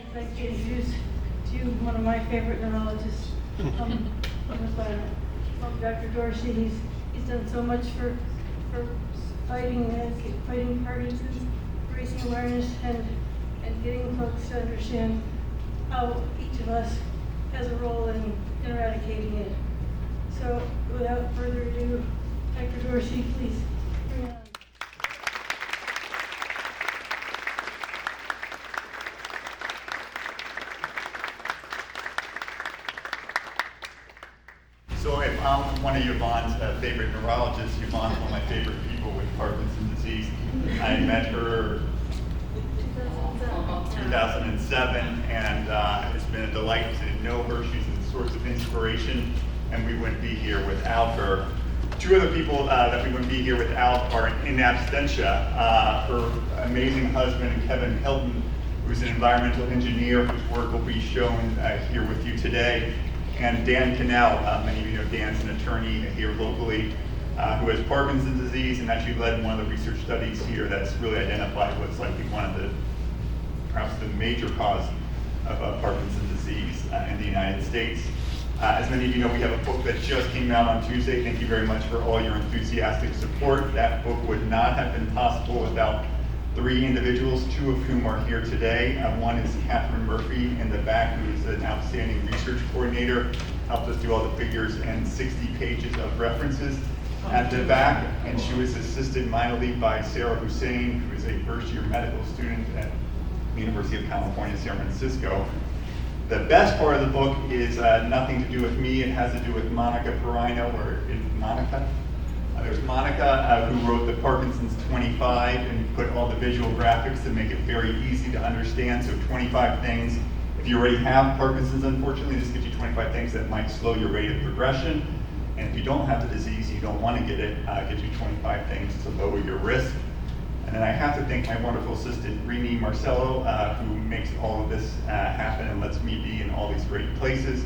I'd like to introduce to you one of my favorite neurologists on the planet, Dr. Dorsey. He's done so much for fighting Parkinson's, raising awareness, and getting folks to understand how each of us has a role in eradicating it. So, without further ado, Dr. Dorsey, please bring it on. So if I'm one of Yvonne's favorite neurologists, Yvonne's one of my favorite people with Parkinson's disease. I met her 2007, and it's been a delight to know her. She's a source of inspiration, and we wouldn't be here without her. Two other people that we wouldn't be here without are in absentia. Her amazing husband, Kevin Hilton, who's an environmental engineer whose work will be shown here with you today. And Dan Cannell, many of you know Dan's an attorney here locally who has Parkinson's disease and actually led one of the research studies here that's really identified what's likely one of the, perhaps the major cause of Parkinson's disease in the United States. As many of you know, we have a book that just came out on Tuesday. Thank you very much for all your enthusiastic support. That book would not have been possible without three individuals, two of whom are here today. One is Catherine Murphy in the back, who is an outstanding research coordinator, helped us do all the figures and 60 pages of references at the back. And she was assisted mightily by Sarah Hussein, who is a first-year medical student at the University of California, San Francisco. The best part of the book is nothing to do with me. It has to do with Monica Perino, or is Monica? There's Monica, who wrote the Parkinson's 25 and put all the visual graphics to make it very easy to understand. So 25 things. If you already have Parkinson's, unfortunately, this gives you 25 things that might slow your rate of progression. And if you don't have the disease, you don't want to get it, it gives you 25 things to lower your risk. And then I have to thank my wonderful assistant, Rini Marcello, who makes all of this happen and lets me be in all these great places.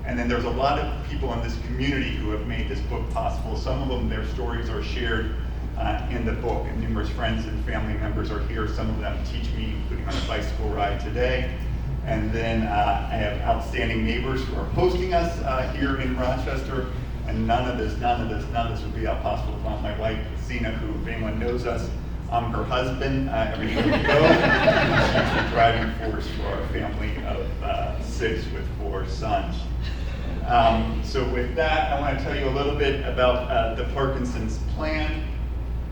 And then there's a lot of people in this community who have made this book possible. Some of them, their stories are shared in the book, and numerous friends and family members are here. Some of them teach me, including on a bicycle ride today. And then I have outstanding neighbors who are hosting us here in Rochester. And none of this would be possible without my wife, Sina, who, if anyone knows us, I'm her husband everywhere we go. She's the driving force for our family of 6 with 4 sons. So with that, I want to tell you a little bit about the Parkinson's Plan,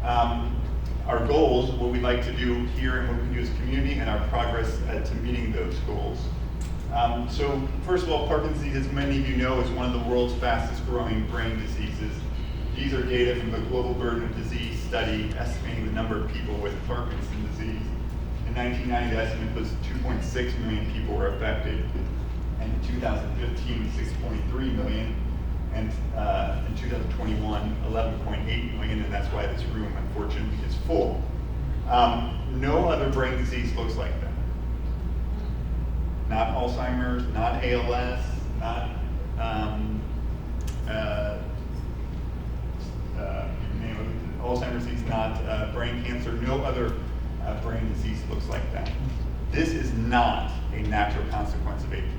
our goals, what we'd like to do here and what we do as a community, and our progress to meeting those goals. So first of all, Parkinson's disease, as many of you know, is one of the world's fastest growing brain diseases. These are data from the Global Burden of Disease study estimating the number of people with Parkinson's disease. In 1990, the estimate was 2.6 million people were affected. And in 2015, 6.3 million. And in 2021, 11.8 million. And that's why this room, unfortunately, is full. No other brain disease looks like that. Not Alzheimer's, not ALS, not Alzheimer's disease, not brain cancer. No other brain disease looks like that. This is not a natural consequence of aging.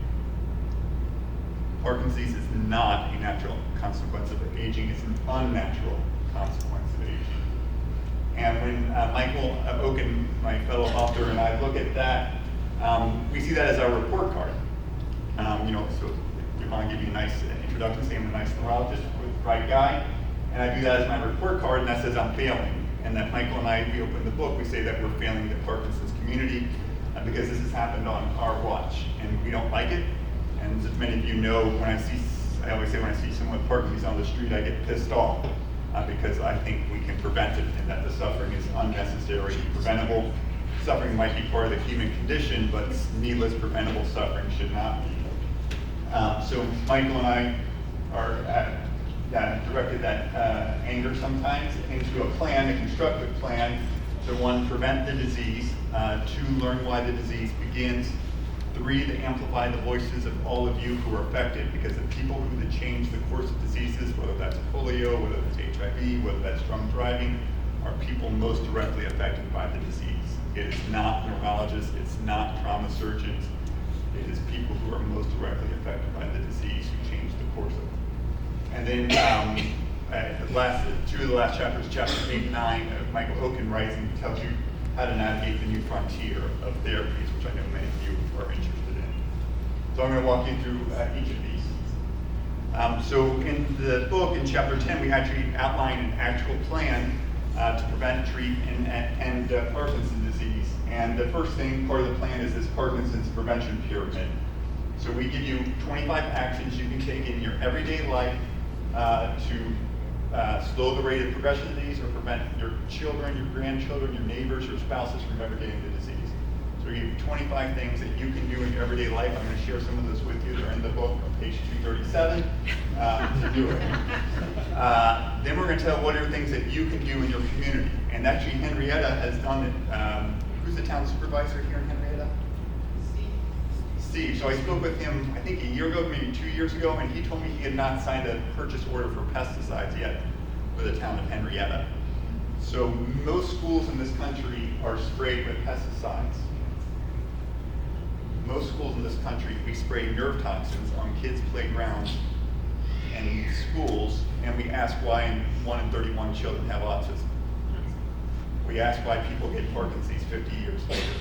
Parkinson's disease is not a natural consequence of aging. It's an unnatural consequence of aging. And when Michael Oken, my fellow author, and I look at that, we see that as our report card. So we want to give you a nice introduction, say I'm a nice neurologist, right guy, and I do that as my report card, and that says I'm failing. And that Michael and I, we open the book, we say that we're failing the Parkinson's community because this has happened on our watch, and we don't like it. And as many of you know, I always say when I see someone with Parkinson's on the street, I get pissed off because I think we can prevent it and that the suffering is unnecessary, preventable. Suffering might be part of the human condition, but needless preventable suffering should not be. So Michael and I are directed that anger sometimes into a plan, a constructive plan to 1, prevent the disease, 2, learn why the disease begins, 3, to amplify the voices of all of you who are affected, because the people who change the course of diseases, whether that's polio, whether that's HIV, whether that's drunk driving, are people most directly affected by the disease. It is not neurologists, it's not trauma surgeons, It is people who are most directly affected by the disease who change the course of it. And then two of the last chapters, chapter 8 and 9, Michael Oken writes and tells you how to navigate the new frontier of therapies, which I know many of you are interested in. So I'm going to walk you through each of these. So in the book, in chapter 10, we actually outline an actual plan to prevent, treat, and end Parkinson's disease. And the first thing, part of the plan, is this Parkinson's prevention pyramid. So we give you 25 actions you can take in your everyday life to slow the rate of progression of the disease or prevent your children, your grandchildren, your neighbors, your spouses from ever getting the disease. So we give you 25 things that you can do in your everyday life. I'm going to share some of those with you. They're in the book on page 237 to do it. Then we're going to tell what are things that you can do in your community. And actually Henrietta has done it. Who's the town supervisor here in Henrietta? Steve. So I spoke with him, I think a year ago, maybe 2 years ago, and he told me he had not signed a purchase order for pesticides yet for the town of Henrietta. So most schools in this country are sprayed with pesticides. Most schools in this country, we spray nerve toxins on kids' playgrounds and schools, and we ask why 1 in 31 children have autism. We ask why people get Parkinson's 50 years later.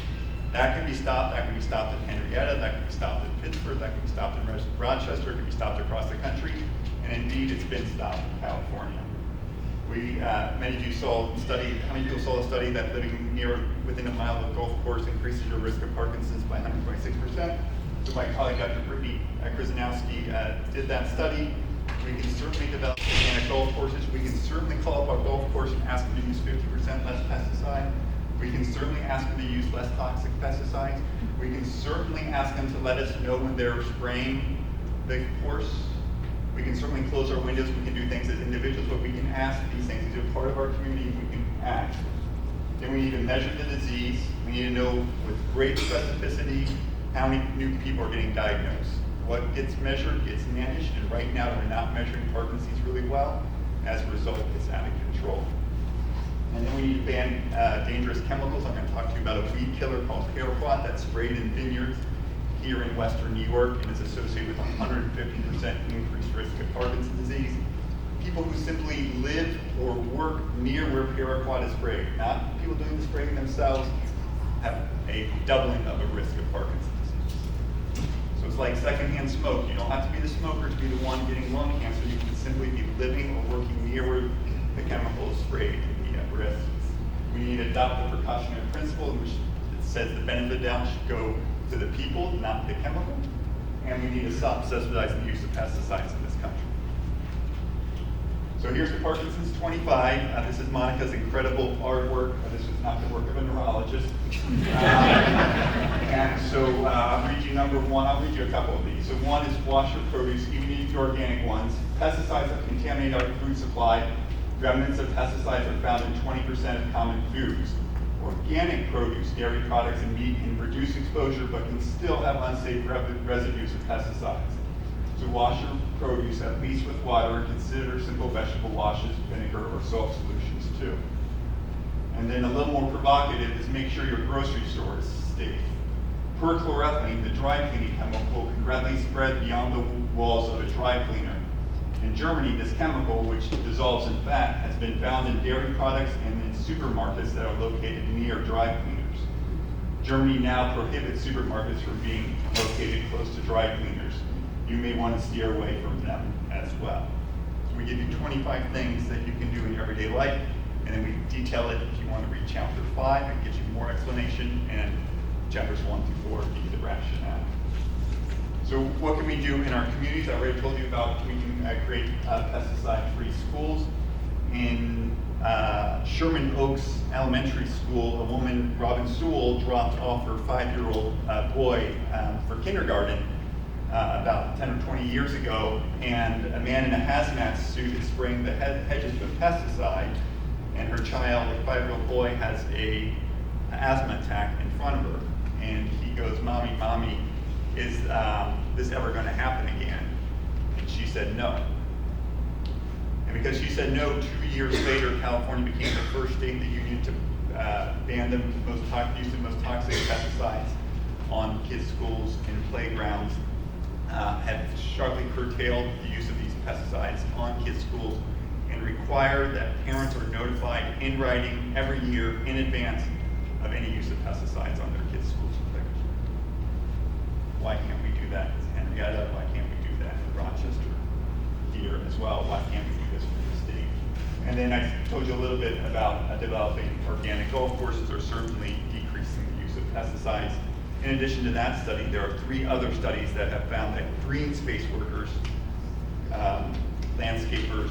That can be stopped. That can be stopped in Henrietta. That can be stopped in Pittsburgh. That can be stopped in Rochester. It can be stopped across the country. And indeed, it's been stopped in California. Many of you saw a study. How many people saw a study that living within a mile of a golf course increases your risk of Parkinson's by 126%? So my colleague, Dr. Brittany Krasnowski, did that study. We can certainly develop organic golf courses. We can certainly call up our golf course and ask them to use 50% less pesticide. We can certainly ask them to use less toxic pesticides. We can certainly ask them to let us know when they're spraying the course. We can certainly close our windows. We can do things as individuals, but we can ask these things. These are part of our community. We can act. Then we need to measure the disease. We need to know with great specificity how many new people are getting diagnosed. What gets measured gets managed, and right now we're not measuring Parkinson's really well. As a result, it's out of control. And then we need to ban dangerous chemicals. I'm going to talk to you about a weed killer called paraquat that's sprayed in vineyards here in western New York and is associated with 150% increased risk of Parkinson's disease. People who simply live or work near where paraquat is sprayed, not people doing the spraying themselves, have a doubling of a risk of Parkinson's disease. So it's like secondhand smoke. You don't have to be the smoker to be the one getting lung cancer. You can simply be living or working near where the chemical is sprayed and be at risk. We need to adopt the precautionary principle, which says the benefit down should go to the people, not the chemical. And we need to stop subsidizing the use of pesticides in this country. So here's the Parkinson's 25. This is Monica's incredible artwork. This is not the work of a neurologist. And so I'll read you number one. I'll read you a couple of these. So one is wash your produce, even if it's organic ones. Pesticides that contaminate our food supply. Remnants of pesticides are found in 20% of common foods. Organic produce, dairy products, and meat can reduce exposure but can still have unsafe residues of pesticides. So wash your produce at least with water and consider simple vegetable washes, vinegar, or salt solutions too. And then a little more provocative is make sure your grocery store is safe. Perchloroethylene, the dry cleaning chemical, can readily spread beyond the walls of a dry cleaner. In Germany, this chemical, which dissolves in fat, has been found in dairy products and in supermarkets that are located near dry cleaners. Germany now prohibits supermarkets from being located close to dry cleaners. You may want to steer away from them as well. So we give you 25 things that you can do in your everyday life, and then we detail it if you want to read chapter 5. It gives you more explanation, and chapters 1 through 4 give you the rationale. So what can we do in our communities? I already told you about we can create pesticide-free schools. In Sherman Oaks Elementary School, a woman, Robin Sewell, dropped off her 5-year-old boy for kindergarten about 10 or 20 years ago, and a man in a hazmat suit is spraying the hedges with pesticide, and her child, a 5-year-old boy, has an asthma attack in front of her, and he goes, Mommy, is this ever going to happen again? And she said no. And because she said no, 2 years later, California became the first state in the union to ban the use of most toxic pesticides on kids' schools and playgrounds have sharply curtailed the use of these pesticides on kids' schools and require that parents are notified in writing every year in advance of any use of pesticides on their kids' schools and playgrounds. Why can't we do that in Henrietta? Why can't we do that in Rochester here as well? Why can't we do this for the state? And then I told you a little bit about developing organic golf courses are certainly decreasing the use of pesticides. In addition to that study, there are 3 other studies that have found that green space workers, landscapers,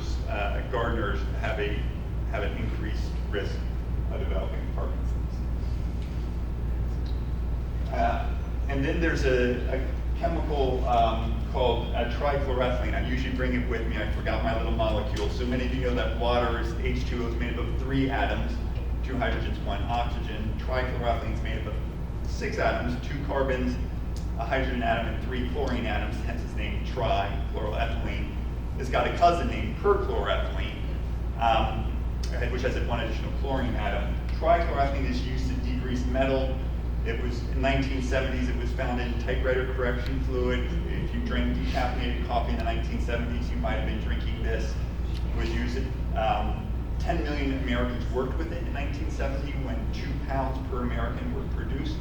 gardeners have an increased risk of developing Parkinson's. And then there's a chemical called trichloroethylene. I usually bring it with me. I forgot my little molecule. So many of you know that water is H2O is made up of 3 atoms, 2 hydrogens, 1 oxygen. Trichloroethylene is made up of 6 atoms, 2 carbons, a hydrogen atom, and 3 chlorine atoms, hence its name trichloroethylene. It's got a cousin named perchloroethylene, which has 1 additional chlorine atom. Trichloroethylene is used to degrease metal. It was in 1970s. It was found in typewriter correction fluid. If you drank decaffeinated coffee in the 1970s, you might have been drinking this. It was used. 10 million Americans worked with it in 1970 when 2 pounds per American were produced.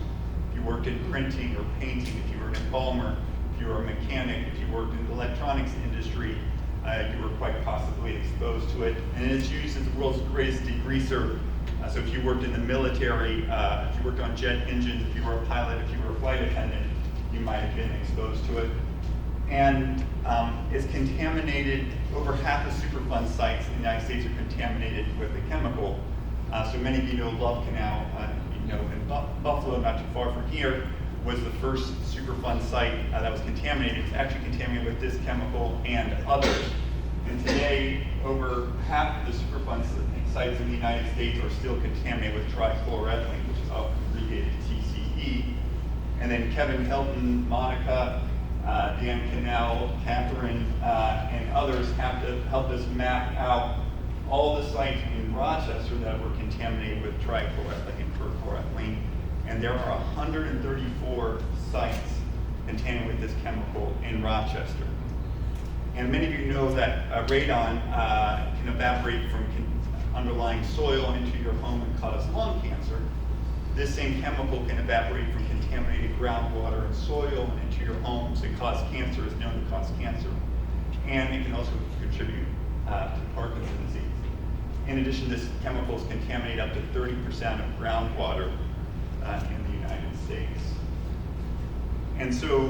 If you worked in printing or painting, if you were an embalmer, if you were a mechanic, if you worked in the electronics industry, you were quite possibly exposed to it. And it's used as the world's greatest degreaser. So if you worked in the military, if you worked on jet engines, if you were a pilot, if you were a flight attendant, you might have been exposed to it. And it's contaminated. Over half of Superfund sites in the United States are contaminated with the chemical. So many of you know Love Canal, in Buffalo, not too far from here, was the first Superfund site that was contaminated. It's actually contaminated with this chemical and others. And today, over half of the Superfund sites in the United States are still contaminated with trichloroethylene, which is often abbreviated TCE. And then Kevin Hilton, Monica, Dan Cannell, Catherine, and others have to help us map out all the sites in Rochester that were contaminated with trichloroethylene and perchloroethylene. And there are 134 sites contaminated with this chemical in Rochester. And many of you know that radon can evaporate from underlying soil into your home and cause lung cancer. This same chemical can evaporate from contaminated groundwater and soil into your homes and cause cancer, is known to cause cancer. And it can also contribute to Parkinson's disease. In addition, this chemical is contaminated up to 30% of groundwater in the United States. And so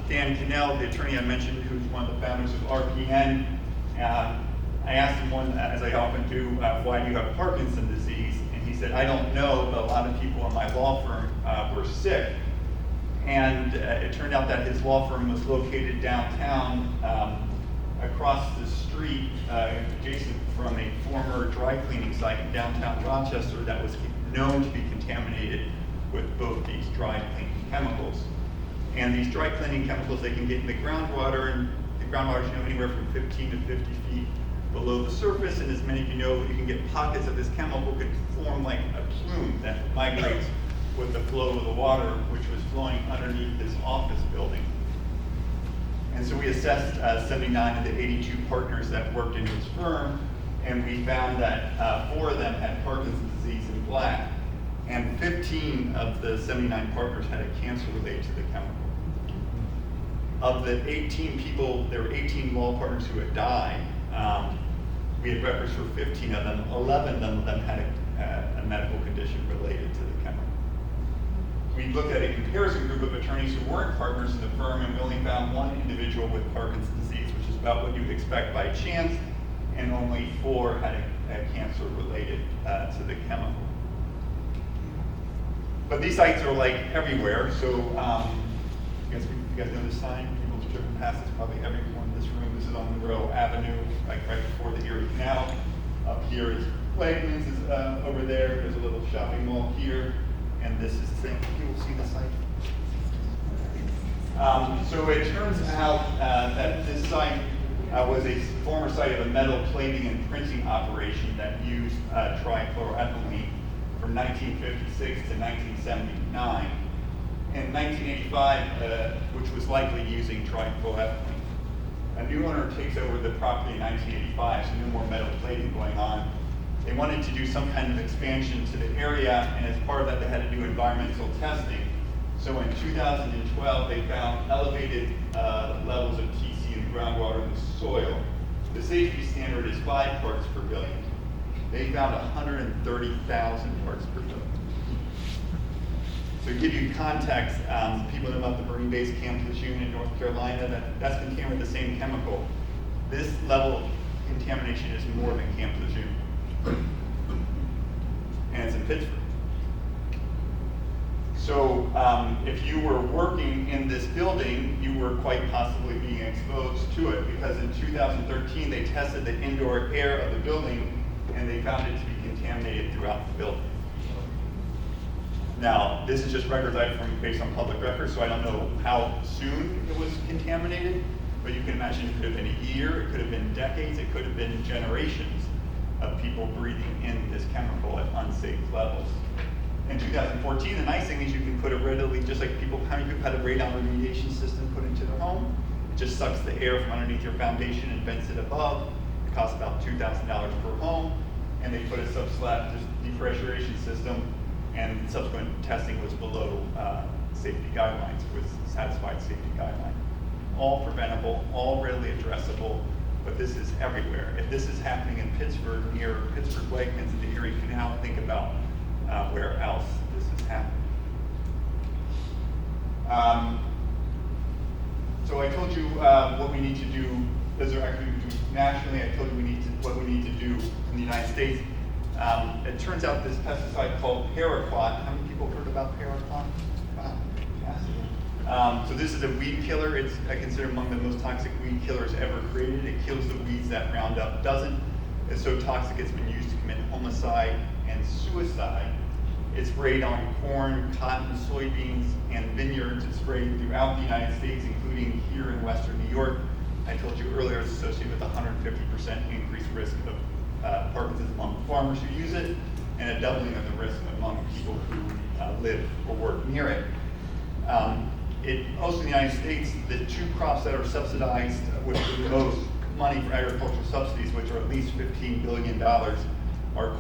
Dan Cannell, the attorney I mentioned, who's one of the founders of RPN, I asked him as I often do, why do you have Parkinson's disease? And he said, I don't know, but a lot of people in my law firm were sick. And it turned out that his law firm was located downtown, across the street, adjacent from a former dry cleaning site in downtown Rochester that was known to be contaminated with both these dry cleaning chemicals. And these dry cleaning chemicals, they can get in the groundwater, and the groundwater is anywhere from 15 to 50 feet below the surface. And as many of you know, you can get pockets of this chemical could form like a plume that migrates with the flow of the water, which was flowing underneath this office building. And so we assessed 79 of the 82 partners that worked in his firm, and we found that 4 of them had Parkinson's disease in black, and 15 of the 79 partners had a cancer related to the chemical. Of the 18 people, there were 18 law partners who had died. We had records for 15 of them. 11 of them had a medical condition related to the chemical. We looked at a comparison group of attorneys who weren't partners in the firm, and we only found 1 individual with Parkinson's disease, which is about what you'd expect by chance, and only 4 had a cancer related to the chemical. But these sites are like everywhere, so you guys know this sign? People have driven past this, probably everyone in this room. This is on Monroe Avenue, like right before the Erie Canal. Up here is Wegmans is over there. There's a little shopping mall here. And this is the same. You will see the site. So it turns out that this site was a former site of a metal plating and printing operation that used trichloroethylene from 1956 to 1979. In 1985, which was likely using trichloroethylene. A new owner takes over the property in 1985, so no more metal plating going on. They wanted to do some kind of expansion to the area, and as part of that, they had to do environmental testing. So in 2012, they found elevated levels of TC in the groundwater in the soil. The safety standard is 5 parts per billion. They found 130,000 parts per billion. So to give you context, people know about the Marine Base Camp Lejeune in North Carolina, that's contaminated with the same chemical. This level of contamination is more than Camp Lejeune. And it's in Pittsburgh. So if you were working in this building, you were quite possibly being exposed to it, because in 2013 they tested the indoor air of the building and they found it to be contaminated throughout the building. Now, this is just records based on public records, so I don't know how soon it was contaminated, but you can imagine it could have been a year, it could have been decades, it could have been generations of people breathing in this chemical at unsafe levels. In 2014, the nice thing is you can put it readily, just like how many people had a radon remediation system put into their home. It just sucks the air from underneath your foundation and vents it above. It costs about $2,000 per home, and they put a sub-slab depressurization system, and subsequent testing was below safety guidelines, was satisfied safety guideline. All preventable, all readily addressable, but this is everywhere. If this is happening in Pittsburgh, near Pittsburgh Wegmans and the Erie Canal, think about where else this is happening. So I told you what we need to do. Those are actually nationally. I told you what we need to do in the United States. It turns out this pesticide called paraquat. How many people heard about paraquat? So this is a weed killer. It's considered among the most toxic weed killers ever created. It kills the weeds that Roundup doesn't. It's so toxic it's been used to commit homicide and suicide. It's sprayed on corn, cotton, soybeans, and vineyards. It's sprayed throughout the United States, including here in Western New York. I told you earlier it's associated with a 150% increased risk of Parkinson's among farmers who use it, and a doubling of the risk among people who live or work near it. Also in the United States, the 2 crops that are subsidized with the most money for agricultural subsidies, which are at least $15 billion, are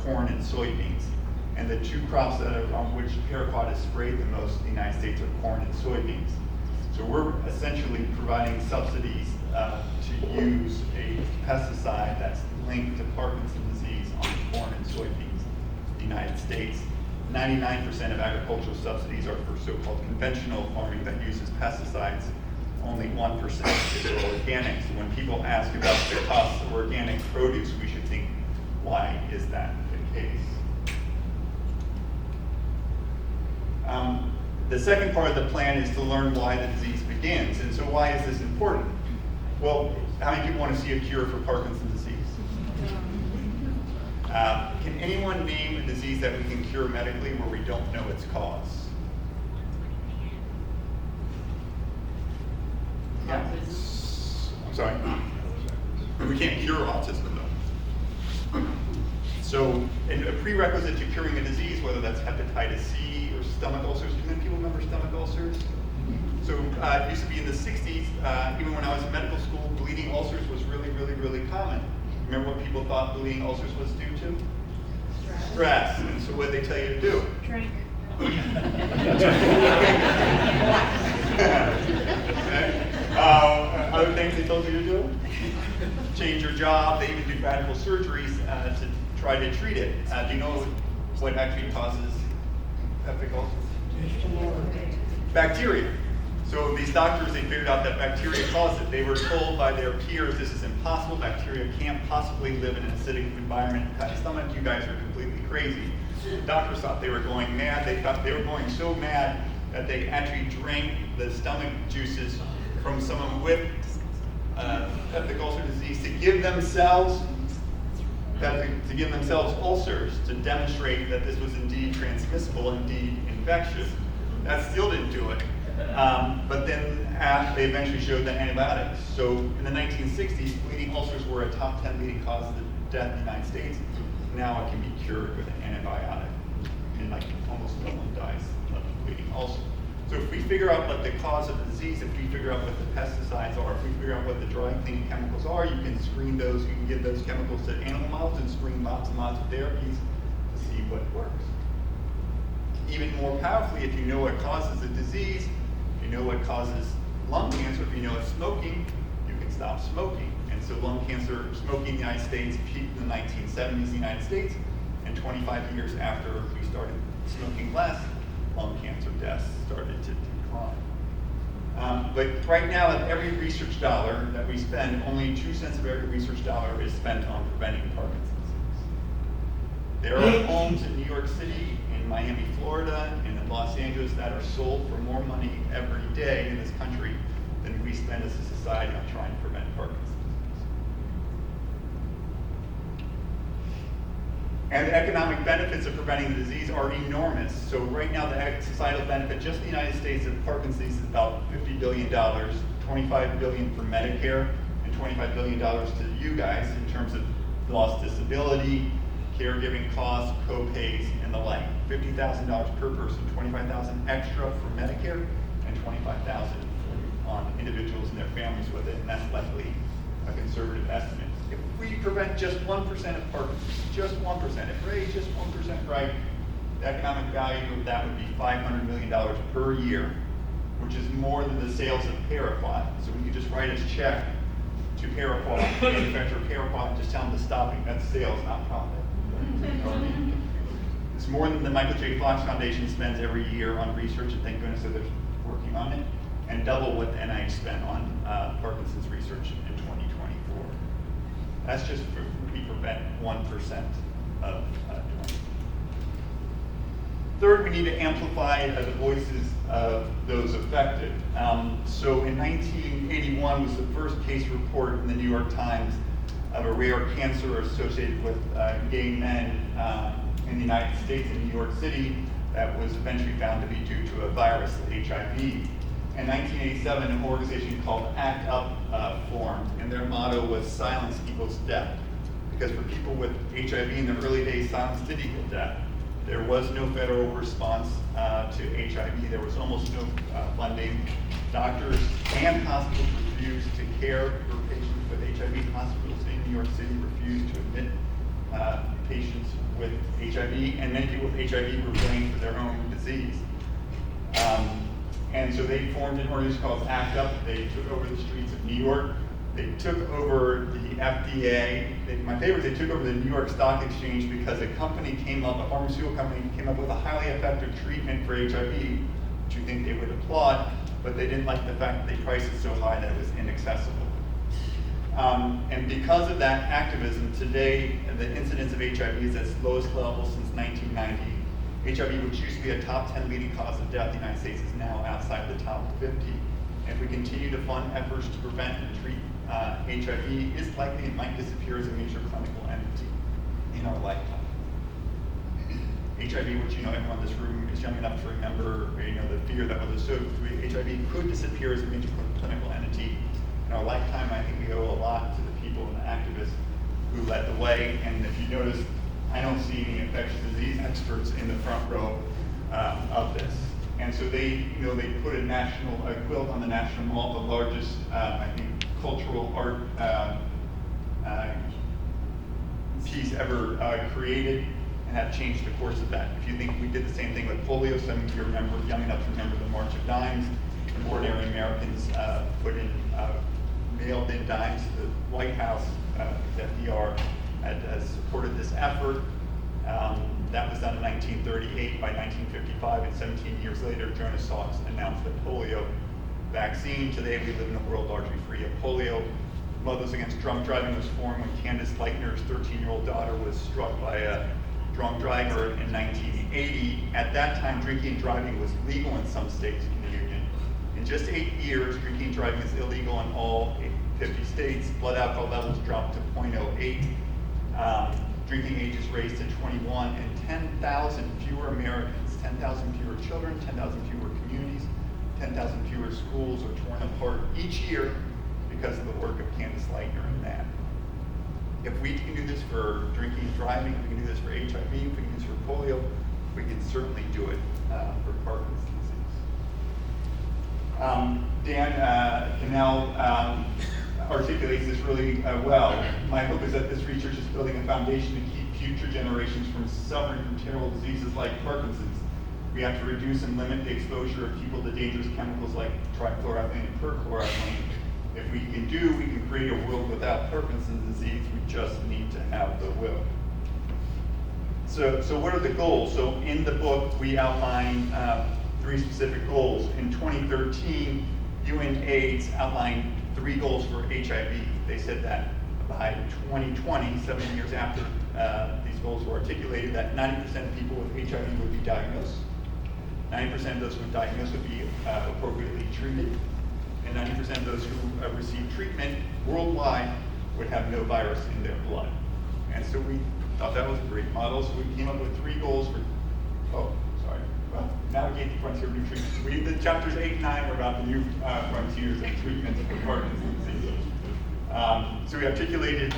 corn and soybeans. And the 2 crops that are on which paraquat is sprayed the most in the United States are corn and soybeans. So we're essentially providing subsidies to use a pesticide that's linked to Parkinson's disease on corn and soybeans in the United States. 99% of agricultural subsidies are for so-called conventional farming that uses pesticides. Only 1% is for organic. So when people ask about the cost of organic produce, we should think, why is that the case? The second part of the plan is to learn why the disease begins. And so why is this important? Well, how many people want to see a cure for Parkinson's disease? Can anyone name a disease that we can cure medically where we don't know its cause? Yeah. I'm sorry. We can't cure autism though. So a prerequisite to curing a disease, whether that's hepatitis C or stomach ulcers, do many people remember stomach ulcers? So it used to be in the 60s, even when I was in medical school, bleeding ulcers was really, really, really common. Remember what people thought bleeding ulcers was due to? Stress. And so what did they tell you to do? Drink. Okay. Other things they told you to do? Change your job. They even do radical surgeries to try to treat it. Do you know what actually causes peptic ulcers? Bacteria. So these doctors, they figured out that bacteria caused it. They were told by their peers, this is impossible. Bacteria can't possibly live in an acidic environment. Stomach, you guys are completely crazy. The doctors thought they were going mad. They thought they were going so mad that they actually drank the stomach juices from someone with peptic ulcer disease to give themselves ulcers, to demonstrate that this was indeed transmissible, indeed infectious. That still didn't do it. But then they eventually showed that antibiotics. So in the 1960s, bleeding ulcers were a top 10 leading cause of death in the United States. Now it can be cured with an antibiotic. And like almost no one dies of a bleeding ulcer. So if we figure out what the cause of the disease, if we figure out what the pesticides are, if we figure out what the dry cleaning chemicals are, you can screen those, you can give those chemicals to animal models and screen lots and lots of therapies to see what works. Even more powerfully, if you know what causes a disease, if you know what causes lung cancer, if you know it's smoking, you can stop smoking. And so lung cancer, smoking in the United States peaked in the 1970s in the United States, and 25 years after we started smoking less, lung cancer deaths started to decline. But right now, of every research dollar that we spend, only 2 cents of every research dollar is spent on preventing Parkinson's disease. There are homes in New York City, in Miami, Florida, and in Los Angeles that are sold for more money every day in this country than we spend as a society on trying to prevent Parkinson's disease. And the economic benefits of preventing the disease are enormous. So right now, the societal benefit just in the United States of Parkinson's disease is about $50 billion, $25 billion for Medicare, and $25 billion to you guys in terms of lost disability, caregiving costs, co-pays, and the like. $50,000 per person, $25,000 extra for Medicare, and $25,000 on individuals and their families with it, and that's likely a conservative estimate. If we prevent just 1% of Parkinson's, just 1%, if we're just 1% right, the economic value of that would be $500 million per year, which is more than the sales of Paraquat. So we could just write a check to Paraquat, manufacturer Paraquat, and just tell them to stop it. That's sales, not profit. It's more than the Michael J. Fox Foundation spends every year on research, and thank goodness that they're working on it, and double what the NIH spent on Parkinson's research in 2024. That's just for we prevent 1% of 20. Third, we need to amplify the voices of those affected. So in 1981 was the first case report in the New York Times of a rare cancer associated with gay men in the United States in New York City that was eventually found to be due to a virus, HIV. In 1987, an organization called ACT UP formed, and their motto was silence equals death. Because for people with HIV in the early days, silence did equal death. There was no federal response to HIV. There was almost no funding. Doctors and hospitals refused to care for patients with HIV. Hospitals in New York City refused to admit patients with HIV, and many people with HIV were blamed for their own disease. And so they formed an organization called ACT UP. They took over the streets of New York. They took over the FDA. My favorite is they took over the New York Stock Exchange because a pharmaceutical company came up with a highly effective treatment for HIV, which you think they would applaud, but they didn't like the fact that they priced it so high that it was inaccessible. And because of that activism, today the incidence of HIV is at its lowest level since 1990. HIV, which used to be a top 10 leading cause of death in the United States, is now outside the top 50. And if we continue to fund efforts to prevent and treat HIV, it's likely it might disappear as a major clinical entity in our lifetime. HIV, which everyone in this room is young enough to remember, the fear that was associated with HIV could disappear as a major clinical entity in our lifetime. I think we owe a lot to the people and the activists who led the way. And if you notice, I don't see any infectious disease experts in the front row of this. And so they put a quilt on the National Mall, the largest, I think, cultural art piece ever created, and that changed the course of that. If you think we did the same thing with polio, some of you remember, young enough to remember the March of Dimes, when ordinary Americans mailed in dimes to the White House. FDR had supported this effort. That was done in 1938. By 1955, and 17 years later, Jonas Salks announced the polio vaccine. Today, we live in a world largely free of polio. Mothers Against Drunk Driving was formed when Candace Leitner's 13-year-old daughter was struck by a drunk driver in 1980. At that time, drinking and driving was legal in some states in the Union. In just 8 years, drinking and driving is illegal in all 50 states. Blood alcohol levels dropped to 0.08. Drinking age is raised to 21, and 10,000 fewer Americans, 10,000 fewer children, 10,000 fewer communities, 10,000 fewer schools are torn apart each year because of the work of Candace Leitner and that. If we can do this for drinking and driving, if we can do this for HIV, if we can do this for polio, we can certainly do it for Parkinson's disease. Dan Cannell articulates this really well. My hope is that this research is building a foundation to keep future generations from suffering from terrible diseases like Parkinson's. We have to reduce and limit the exposure of people to dangerous chemicals like trichloroethylene and perchloroethylene. If we can create a world without Parkinson's disease. We just need to have the will. So what are the goals? So in the book, we outline 3 specific goals. In 2013, UNAIDS outlined 3 goals for HIV. They said that by 2020, 7 years after these goals were articulated, that 90% of people with HIV would be diagnosed, 90% of those who were diagnosed would be appropriately treated, and 90% of those who receive treatment worldwide would have no virus in their blood. And so we thought that was a great model, so we came up with 3 goals for, navigate the frontier of new treatments. The chapters 8 and 9 were about the new frontiers of treatments for Parkinson's disease. So we articulated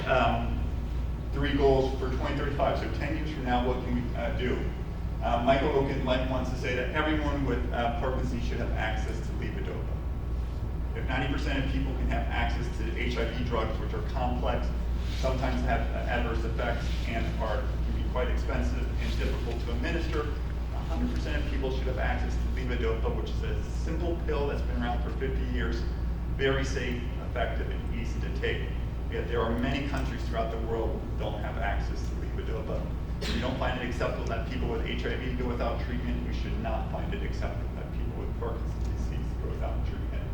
3 goals for 2035, so 10 years from now, what can we do? Michael Oken wants to say that everyone with Parkinson's should have access to levodopa. If 90% of people can have access to HIV drugs, which are complex, sometimes have adverse effects, and can be quite expensive and difficult to administer, 100% of people should have access to levodopa, which is a simple pill that's been around for 50 years, very safe, effective, and easy to take. Yet there are many countries throughout the world who don't have access to levodopa. If we don't find it acceptable that people with HIV go without treatment, we should not find it acceptable that people with Parkinson's disease go without treatment.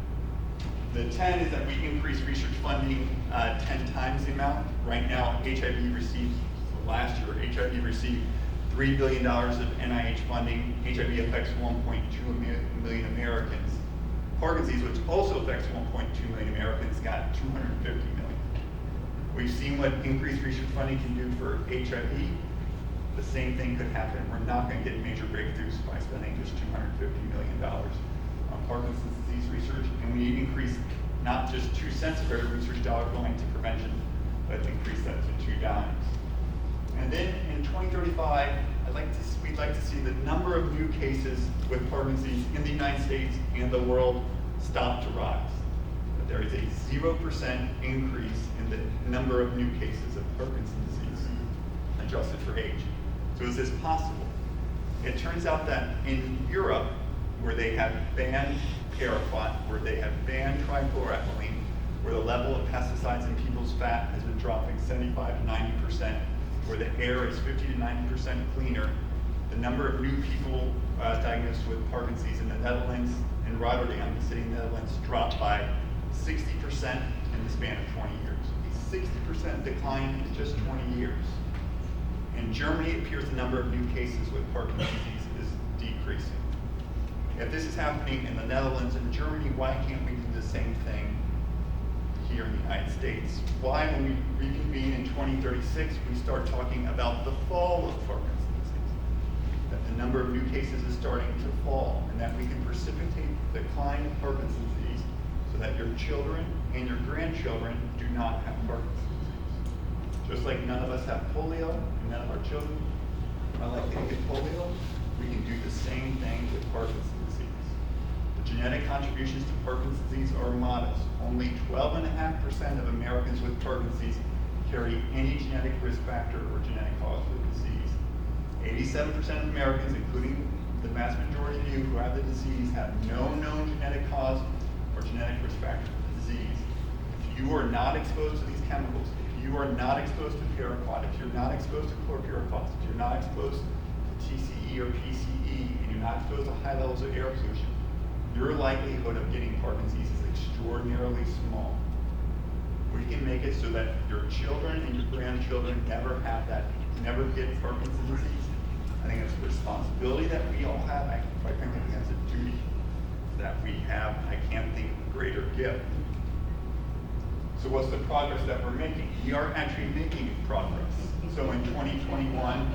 The 10 is that we increase research funding 10 times the amount. Right now, last year, HIV received $3 billion of NIH funding. HIV affects 1.2 million Americans. Parkinson's, which also affects 1.2 million Americans, got $250 million. We've seen what increased research funding can do for HIV. The same thing could happen. We're not going to get major breakthroughs by spending just $250 million on Parkinson's disease research, and we increase not just 2 cents of every research dollar going to prevention, but increase that to $2. And then in 2035, we'd like to see the number of new cases with Parkinson's in the United States and the world stop to rise. That there is a 0% increase in the number of new cases of Parkinson's disease, adjusted for age. So is this possible? It turns out that in Europe, where they have banned paraquat, where they have banned trichloroethylene, where the level of pesticides in people's fat has been dropping 75 to 90%, where the air is 50 to 90% cleaner, the number of new people diagnosed with Parkinson's in the Netherlands, in Rotterdam, the city of the Netherlands, dropped by 60% in the span of 20 years. A 60% decline in just 20 years. In Germany, it appears the number of new cases with Parkinson's disease is decreasing. If this is happening in the Netherlands and Germany, why can't we do the same thing here in the United States? Why, when we reconvene in 2036, we start talking about the fall of Parkinson's disease? That the number of new cases is starting to fall, and that we can precipitate the decline of Parkinson's disease so that your children and your grandchildren do not have Parkinson's disease. Just like none of us have polio, and none of our children are likely to get polio, we can do the same thing with Parkinson's disease. The genetic contributions to Parkinson's disease are modest. Only 12.5% of Americans with Parkinson's carry any genetic risk factor or genetic cause for the disease. 87% of Americans, including the vast majority of you who have the disease, have no known genetic cause or genetic risk factor for the disease. If you are not exposed to these chemicals, if you are not exposed to paraquat, if you're not exposed to chlorpyrifos, if you're not exposed to TCE or PCE, and you're not exposed to high levels of air pollution, your likelihood of getting Parkinson's is extraordinarily small. We can make it so that your children and your grandchildren never have that, never get Parkinson's disease. I think it's a responsibility that we all have. I quite frankly think that's a duty that we have. I can't think of a greater gift. So what's the progress that we're making? We are actually making progress. So in 2021,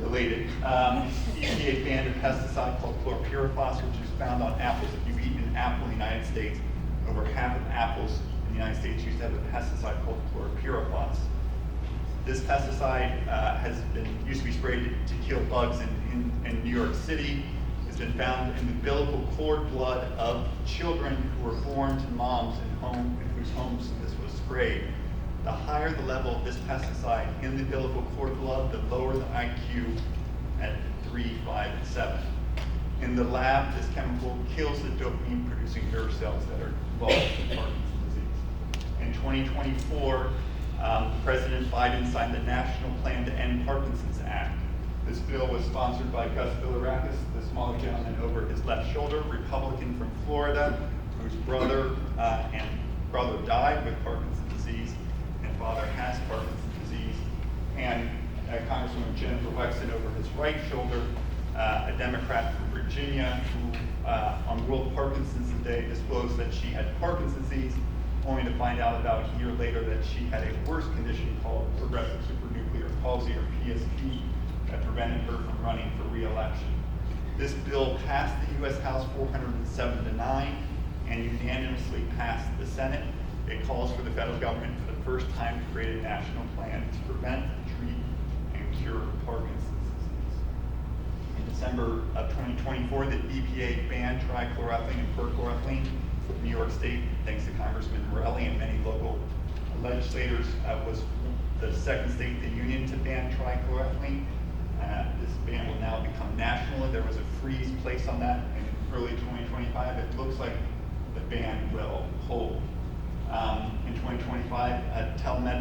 related, EPA banned a pesticide called chlorpyrifos, which is found on apples. If you eat an apple in the United States, over half of apples in the United States used to have a pesticide called chlorpyrifos. This pesticide used to be sprayed to kill bugs in New York City. It's been found in the umbilical cord blood of children who were born to moms in whose homes this was sprayed. The higher the level of this pesticide in the umbilical cord blood, the lower the IQ at 3, 5, and 7. In the lab, this chemical kills the dopamine-producing nerve cells that are involved in Parkinson's disease. In 2024, President Biden signed the National Plan to End Parkinson's Act. This bill was sponsored by Gus Bilirakis, the smaller gentleman over his left shoulder, Republican from Florida, whose brother died with Parkinson's disease, and father has Parkinson's disease, and Congresswoman Jennifer Wexton over his right shoulder, a Democrat from Virginia, who on World Parkinson's Day disclosed that she had Parkinson's disease, only to find out about a year later that she had a worse condition called progressive supranuclear palsy, or PSP, that prevented her from running for re-election. This bill passed the U.S. House 407-9 and unanimously passed the Senate. It calls for the federal government for the first time to create a national plan to prevent, treat, and cure Parkinson's disease. In December of 2024, the EPA banned trichloroethylene and perchloroethylene. New York State, thanks to Congressman Morelli and many local legislators, was the second state in the union to ban trichloroethylene. This ban will now become national. There was a freeze placed on that in early 2025. It looks like the ban will hold. In 2025,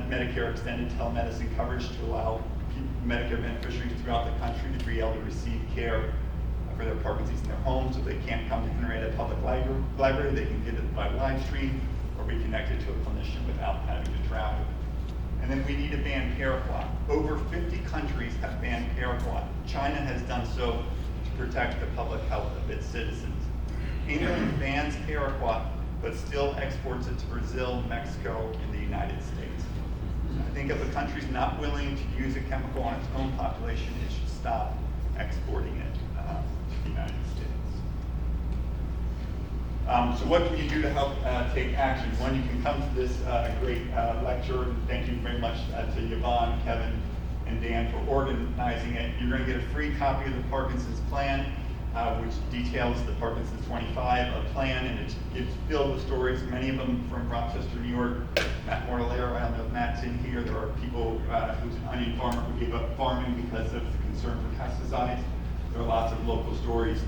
Medicare extended telemedicine coverage to allow Medicare beneficiaries throughout the country to be able to receive care for their Parkinson's in their homes. If they can't come to Henrietta Public Library, they can get it by live stream or be connected to a clinician without having to travel. And then we need to ban paraquat. Over 50 countries have banned paraquat. China has done so to protect the public health of its citizens. England bans paraquat, but still exports it to Brazil, Mexico, and the United States. I think if a country's not willing to use a chemical on its own population, it should stop exporting it to the United States. So what can you do to help take action? One, you can come to this great lecture, and thank you very much to Yvonne, Kevin, and Dan for organizing it. You're going to get a free copy of the Parkinson's Plan, which details the Parkinson's 25, a plan, and it's filled with stories, many of them from Rochester, New York. Matt Mortallero, I don't know if Matt's in here. There are people who's an onion farmer who gave up farming because of the concern for pesticides. There are lots of local stories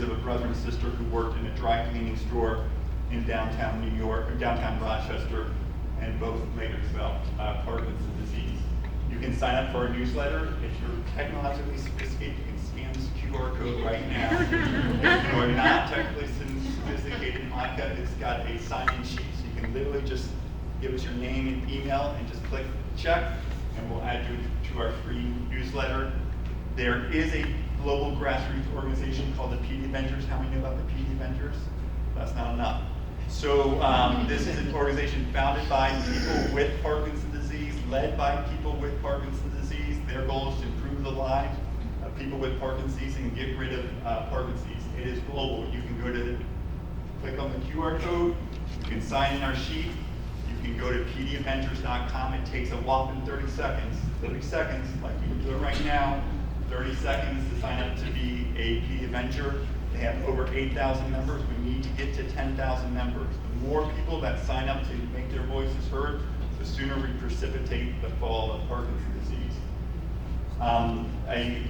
of a brother and sister who worked in a dry cleaning store in downtown New York, or downtown Rochester, and both later developed Parkinson's disease. You can sign up for our newsletter. If you're technologically sophisticated, you can scan this QR code right now. If you are not technically sophisticated, Monica, it's got a sign-in sheet, so you can literally just give us your name and email and just click check, and we'll add you to our free newsletter. There is a global grassroots organization called the PD Avengers. How many know about the PD Avengers? That's not enough. So this is an organization founded by people with Parkinson's disease, led by people with Parkinson's disease. Their goal is to improve the lives of people with Parkinson's disease and get rid of Parkinson's disease. It is global. You can go to, click on the QR code, you can sign in our sheet, you can go to pdavengers.com. It takes a whopping 30 seconds, like you can do it right now. 30 seconds to sign up to be a PD Avenger. They have over 8,000 members. We need to get to 10,000 members. The more people that sign up to make their voices heard, the sooner we precipitate the fall of Parkinson's disease. I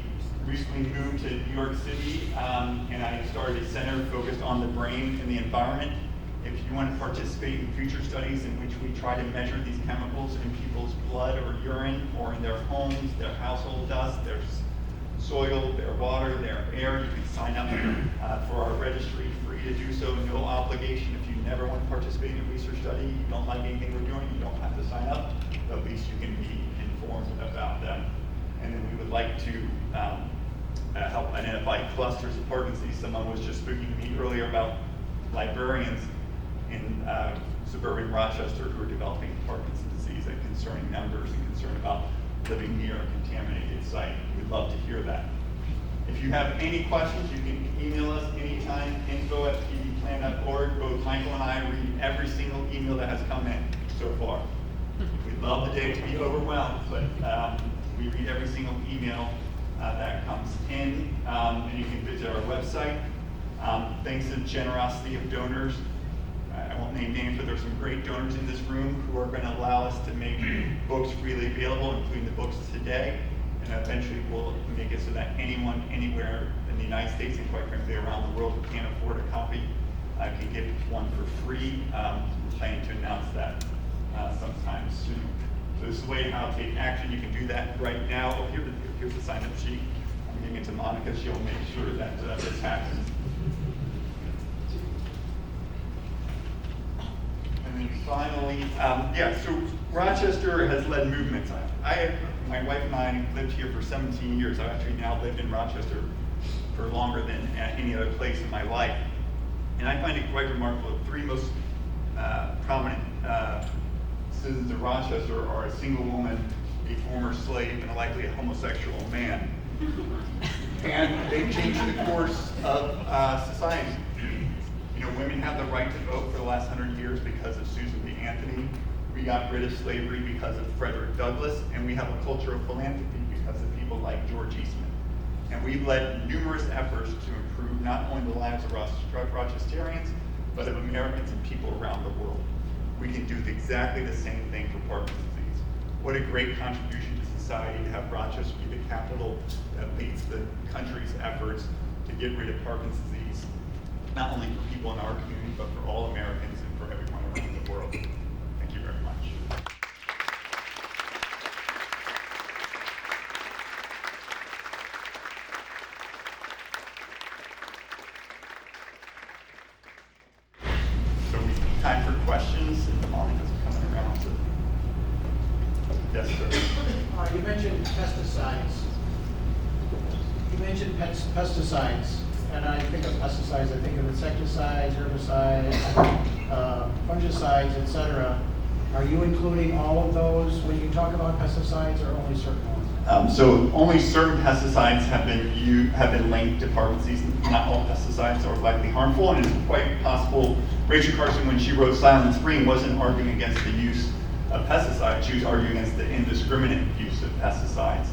recently moved to New York City, and I started a center focused on the brain and the environment. If you want to participate in future studies in which we try to measure these chemicals in people's blood or urine or in their homes, their household dust, their soil, their water, their air, you can sign up for our registry, free to do so, no obligation. If you never want to participate in a research study, you don't like anything we're doing, you don't have to sign up, but at least you can be informed about them. And then we would like to help identify clusters of Parkinson's disease. Someone was just speaking to me earlier about librarians in suburban Rochester who are developing Parkinson's disease and concerning numbers and concern about living near a contaminated site. We'd love to hear that. If you have any questions, you can email us anytime, info@pdplan.org. Both Michael and I read every single email that has come in so far. We'd love the day to be overwhelmed, but we read every single email that comes in, and you can visit our website. Thanks to the generosity of donors, I won't name names, but there's some great donors in this room who are going to allow us to make books freely available, including the books today, and eventually we'll make it so that anyone, anywhere in the United States, and quite frankly around the world who can't afford a copy, can get one for free. We're planning to announce that sometime soon. So this is the way how to take action. You can do that right now. Oh, here's the sign-up sheet. I'm giving it to Monica. She'll make sure that this happens. And then finally, so Rochester has led movements. My wife and I lived here for 17 years. I've actually now lived in Rochester for longer than at any other place in my life. And I find it quite remarkable. The three most prominent citizens of Rochester are a single woman, a former slave, and likely a homosexual man. And they've changed the course of society. You know, women have the right to vote for the last 100 years because of Susan B. Anthony. We got rid of slavery because of Frederick Douglass, and we have a culture of philanthropy because of people like George Eastman. And we've led numerous efforts to improve not only the lives of Rochesterians, but of Americans and people around the world. We can do exactly the same thing for Parkinson's disease. What a great contribution to society to have Rochester be the capital that leads the country's efforts to get rid of Parkinson's disease, not only for people in our community, but for all Americans and for everyone around the world. Thank you very much. So we have time for questions, and Monica's coming around to. Yes, sir. You mentioned pesticides. Pesticides, and I think of pesticides, I think of insecticides, herbicides, fungicides, etc. Are you including all of those when you talk about pesticides, or only certain ones? So only certain pesticides have been linked to Parkinson's disease. Not all pesticides are likely harmful, and it's quite possible. Rachel Carson, when she wrote Silent Spring, wasn't arguing against the use of pesticides. She was arguing against the indiscriminate use of pesticides.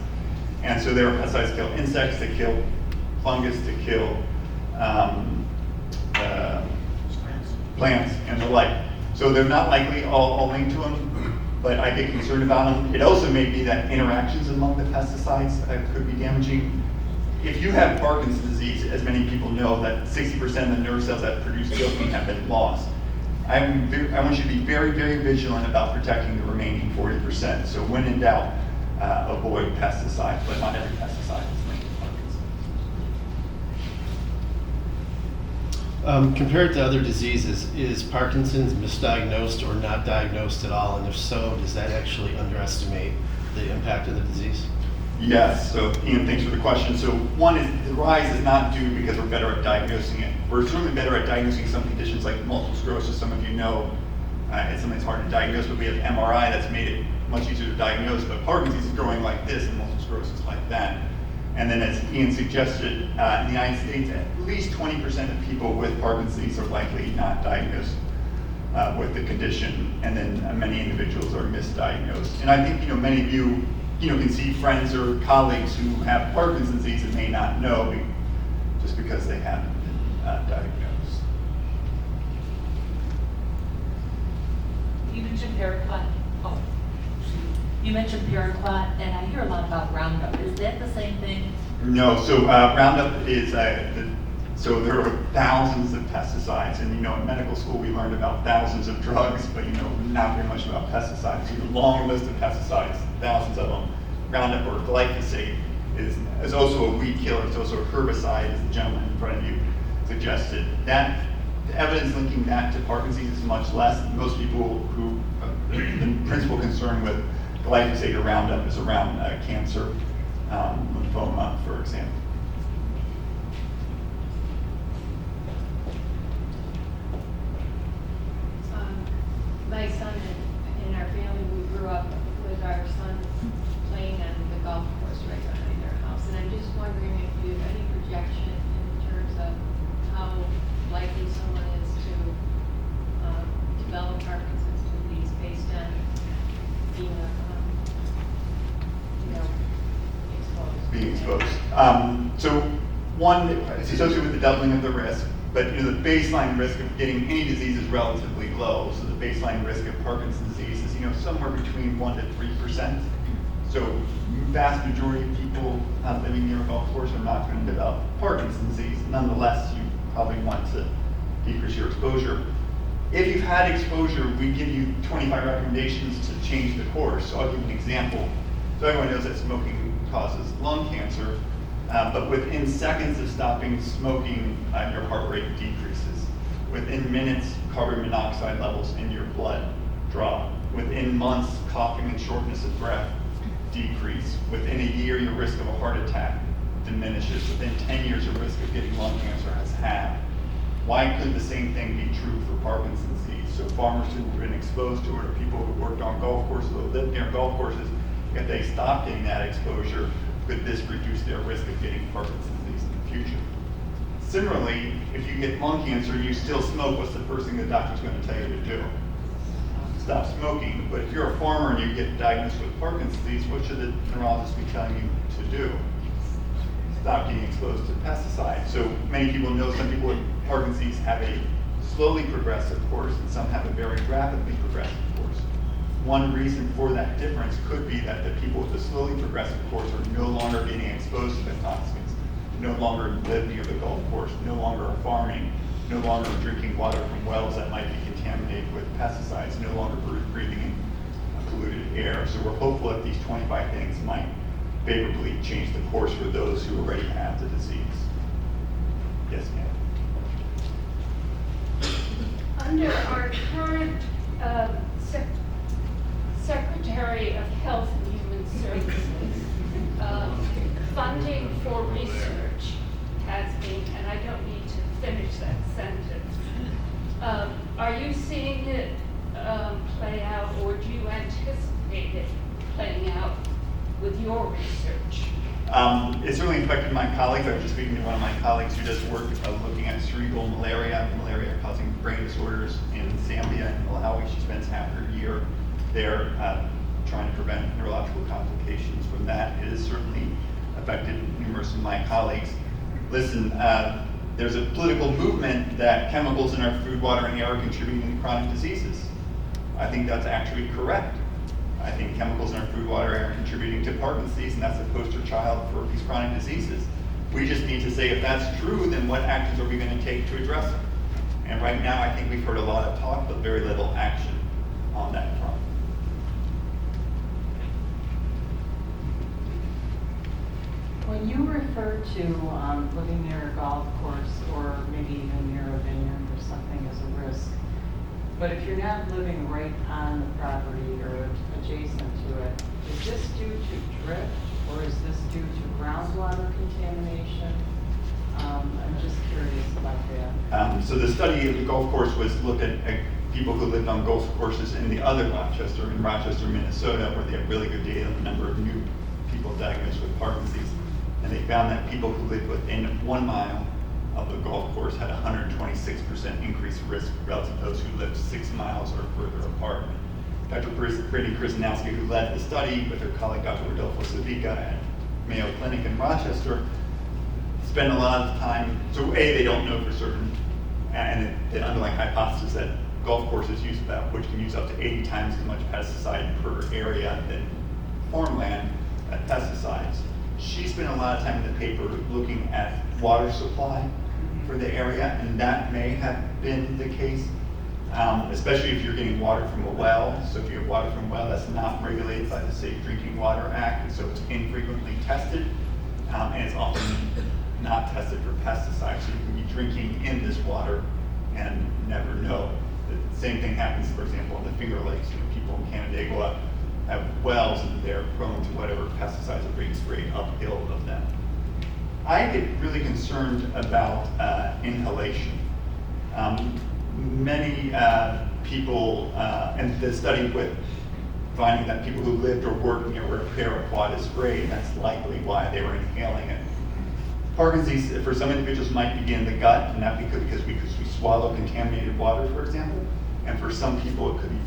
And so there are pesticides that kill insects, that kill fungus, to kill plants and the like. So they're not likely all linked to them, but I get concerned about them. It also may be that interactions among the pesticides could be damaging. If you have Parkinson's disease, as many people know, that 60% of the nerve cells that produce dopamine have been lost. I want you to be very, very vigilant about protecting the remaining 40%. So when in doubt, avoid pesticides, but not every pesticide is linked to Parkinson's. Compared to other diseases, is Parkinson's misdiagnosed or not diagnosed at all? And if so, does that actually underestimate the impact of the disease? Yes, so Ian, thanks for the question. So one is, the rise is not due because we're better at diagnosing it. We're certainly better at diagnosing some conditions like multiple sclerosis. Some of you know it's something that's hard to diagnose, but we have MRI that's made it much easier to diagnose. But Parkinson's is growing like this and multiple sclerosis like that. And then as Ian suggested, in the United States, at least 20% of people with Parkinson's disease are likely not diagnosed with the condition, and then many individuals are misdiagnosed. And I think many of you can see friends or colleagues who have Parkinson's disease and may not know just because they haven't been diagnosed. You mentioned Paraquat. Oh, you mentioned Paraquat, and I hear a lot about Roundup. Is that the same thing? No. So Roundup is so there are thousands of pesticides, and in medical school we learned about thousands of drugs, but not very much about pesticides. So a long list of pesticides, thousands of them. Roundup or glyphosate is also a weed killer. It's also a herbicide, as the gentleman in front of you suggested. That the evidence linking that to Parkinson's disease is much less. Most people who the principal concern with glyphosate or Roundup is around cancer, lymphoma, for example. My son and our family, we grew up with our son playing on the golf course right behind our house. And I'm just wondering if you have any projection in terms of how likely someone is to develop Parkinson's disease based on being exposed. Being exposed. So one, it's associated with the doubling of the risk, but the baseline risk of getting any disease is relatively low. So the baseline risk of Parkinson's disease is somewhere between 1% to 3%. So vast majority of people living near a golf course are not going to develop Parkinson's disease. Nonetheless, you probably want to decrease your exposure. If you've had exposure, we give you 25 recommendations to change the course. So I'll give you an example. So everyone knows that smoking causes lung cancer, but within seconds of stopping smoking, your heart rate decreases. Within minutes, carbon monoxide levels in your blood drop. Within months, coughing and shortness of breath decrease. Within a year, your risk of a heart attack diminishes. Within 10 years, your risk of getting lung cancer has halved. Why could the same thing be true for Parkinson's disease? So farmers who have been exposed to it, or people who worked on golf courses, or lived near golf courses, if they stop getting that exposure, could this reduce their risk of getting Parkinson's disease in the future? Similarly, if you get lung cancer and you still smoke, what's the first thing the doctor's going to tell you to do? Stop smoking. But if you're a farmer and you get diagnosed with Parkinson's disease, what should the neurologist be telling you to do? Stop getting exposed to pesticides. So many people know some people with Parkinson's disease have a slowly progressive course and some have a very rapidly progressive course. One reason for that difference could be that the people with the slowly progressive course are no longer getting exposed to the toxins, no longer live near the golf course, no longer are farming, no longer drinking water from wells that might be contaminated with pesticides, no longer breathing in polluted air. So we're hopeful that these 25 things might favorably change the course for those who already have the disease. Yes, ma'am. Under our current Secretary of Health and Human Services, funding for research has been, and I don't need to finish that sentence, are you seeing it play out, or do you anticipate it playing out with your research? It certainly affected my colleagues. I was just speaking to one of my colleagues who does work looking at cerebral malaria causing brain disorders in Zambia and Malawi. She spends half her year there trying to prevent neurological complications from that. It has certainly affected numerous of my colleagues. Listen, there's a political movement that chemicals in our food, water, and air are contributing to chronic diseases. I think that's actually correct. I think chemicals in our food, water, air are contributing to Parkinson's disease, and that's a poster child for these chronic diseases. We just need to say, if that's true, then what actions are we going to take to address it? And right now, I think we've heard a lot of talk, but very little action on that front. When you refer to living near a golf course or maybe even near a vineyard or something as a risk, but if you're not living right on the property or adjacent to it, is this due to drift or is this due to groundwater contamination? I'm just curious about that. So the study of the golf course was looked at people who lived on golf courses in the other Rochester, in Rochester, Minnesota, where they have really good data on the number of new people diagnosed with Parkinson's disease. And they found that people who lived within 1 mile of the golf course had a 126% increased risk relative to those who lived 6 miles or further apart. Dr. Brittany Krasnowski, who led the study with her colleague Dr. Rodolfo Savica at Mayo Clinic in Rochester, spent a lot of time, so A, they don't know for certain, and the underlying hypothesis that golf courses use which can use up to 80 times as much pesticide per area than farmland pesticides. She spent a lot of time in the paper looking at water supply for the area, and that may have been the case, especially if you're getting water from a well. So if you have water from a well, that's not regulated by the Safe Drinking Water Act, and so it's infrequently tested, and it's often not tested for pesticides. So you can be drinking in this water and never know. The same thing happens, for example, in the Finger Lakes. People in Canandaigua have wells and they're prone to whatever pesticides are being sprayed uphill of them. I get really concerned about inhalation. Many people, and the study with finding that people who lived or worked near where paraquat is sprayed, that's likely why they were inhaling it. Parkinson's disease, for some individuals, might begin in the gut, and that because we swallow contaminated water, for example. And for some people, it could be,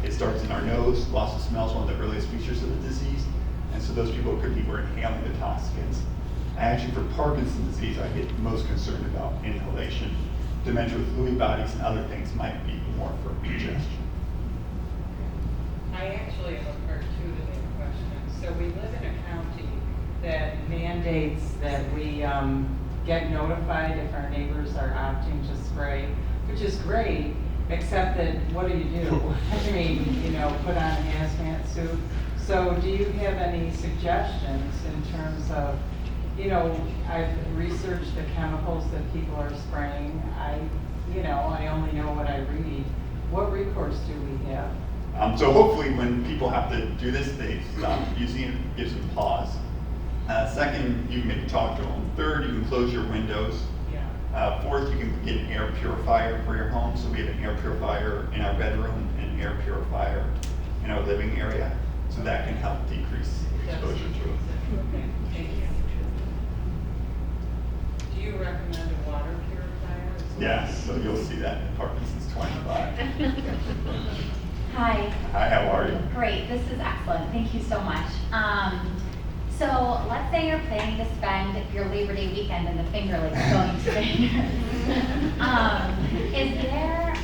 it starts in our nose. Loss of smell is one of the earliest features of the disease. And so those people could be wearing inhaling the toxicants. Actually, for Parkinson's disease, I get most concerned about inhalation. Dementia with Lewy bodies and other things might be more for ingestion. I actually have a part two to that question. So we live in a county that mandates that we get notified if our neighbors are opting to spray, which is great, except that what do? I mean, put on a hazmat suit. So do you have any suggestions in terms of, I've researched the chemicals that people are spraying. I only know what I read. What recourse do we have? So hopefully when people have to do this, they stop using it, gives them pause. Second, you can maybe talk to them. Third, you can close your windows. Yeah. Fourth, you can get an air purifier for your home. So we have an air purifier in our bedroom and an air purifier in our living area. So that can help decrease exposure to it. Okay, thank you. Do you recommend a water purifier as well? Yes, so you'll see that in Parkinson's 25. Hi. Hi, how are you? Great, this is excellent. Thank you so much. So let's say you're planning to spend your Labor Day weekend in the Finger Lakes going to fingers. Is there